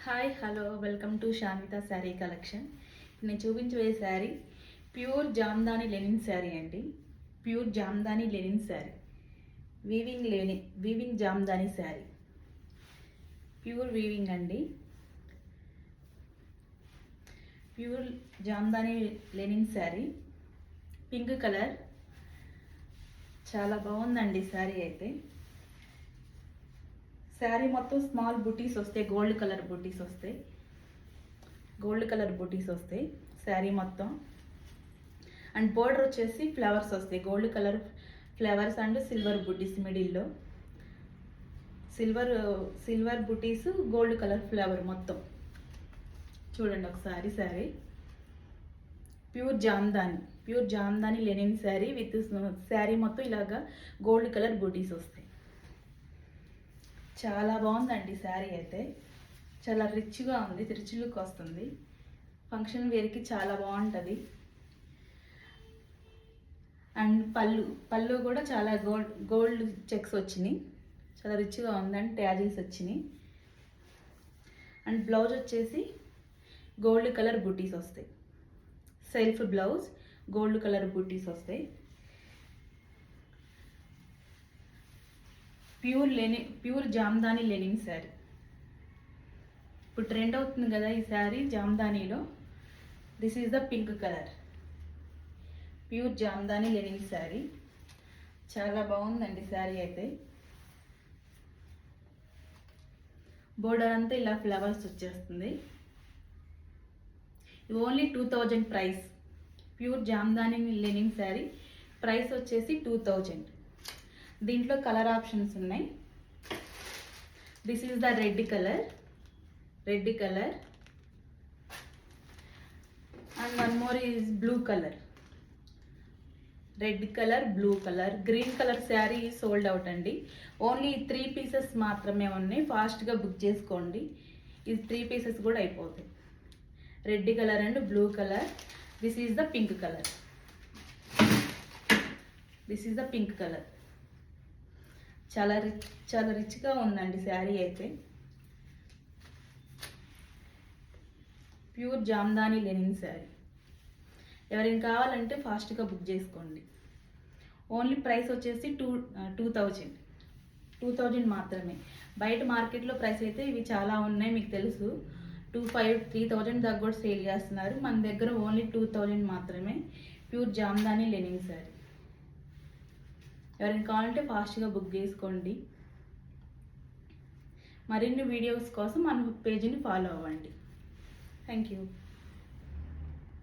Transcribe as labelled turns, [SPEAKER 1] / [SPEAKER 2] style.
[SPEAKER 1] Hi hello welcome to Sanvitha sari collection. నేను చూపించబోయే sari pure Jamdani linen sari అండి. Pure Jamdani linen sari, weaving Jamdani sari, pure weaving అండి. Pure Jamdani linen sari, pink colour. చాలా బాగుందండి శారీ అయితే. శారీ మొత్తం స్మాల్ బుటీస్ వస్తాయి, గోల్డ్ కలర్ బుటీస్ వస్తాయి శారీ మొత్తం. అండ్ బోర్డర్ వచ్చేసి ఫ్లవర్స్ వస్తాయి, gold colour flowers and silver బుటీస్ మిడిల్లో. సిల్వర్ బుటీస్, గోల్డ్ కలర్ ఫ్లవర్ మొత్తం. చూడండి ఒకసారి sari. Pure Jamdani linen sari with sari మొత్తం ఇలాగా గోల్డ్ కలర్ బుటీస్ వస్తాయి. చాలా బాగుందండి శారీ అయితే. చాలా రిచ్గా ఉంది, రిచ్ లుక్ వస్తుంది. ఫంక్షన్ వేర్కి చాలా బాగుంటుంది. అండ్ పళ్ళు కూడా చాలా గోల్డ్ చెక్స్ వచ్చినాయి, చాలా రిచ్గా ఉంది. అండ్ ట్యాజిల్స్ వచ్చినాయి. అండ్ బ్లౌజ్ వచ్చేసి గోల్డ్ కలర్ బుటీస్ వస్తాయి. సెల్ఫ్ బ్లౌజ్, గోల్డ్ కలర్ బుటీస్ వస్తాయి. Pure Jamdani linen sari. ఇప్పుడు ట్రెండ్ అవుతుంది కదా ఈ శారీ జామ్దానీలో. This is the pink colour. Pure Jamdani linen sari. చాలా బాగుందండి శారీ అయితే. బోర్డర్ అంతా ఇలా ఫ్లవర్స్ వచ్చేస్తుంది. Only 2000 price. Pure Jamdani linen sari price వచ్చేసి 2000. దీంట్లో కలర్ ఆప్షన్స్ ఉన్నాయి. This is the red colour and one more is blue colour. Red colour, blue colour, green colour sari sold out అండి. ఓన్లీ 3 పీసెస్ మాత్రమే ఉన్నాయి. ఫాస్ట్గా బుక్ చేసుకోండి. ఇది 3 పీసెస్ కూడా అయిపోతాయి. Red colour and blue colour. This is the pink colour. చాలా రిచ్గా ఉందండి శారీ అయితే. Pure Jamdani linen sari. ఎవరైనా కావాలంటే ఫాస్ట్గా బుక్ చేసుకోండి. ఓన్లీ ప్రైస్ వచ్చేసి 2000 మాత్రమే. బయట మార్కెట్లో ప్రైస్ అయితే ఇవి చాలా ఉన్నాయి, మీకు తెలుసు. 2500, 3000 దాకా కూడా సేల్ చేస్తున్నారు. మన దగ్గర ఓన్లీ 2000 మాత్రమే. Pure Jamdani linen sari. ఎవరైనా కావాలంటే ఫాస్ట్గా బుక్ చేసుకోండి. మరిన్ని వీడియోస్ కోసం మన పేజీని ఫాలో అవ్వండి. Thank you.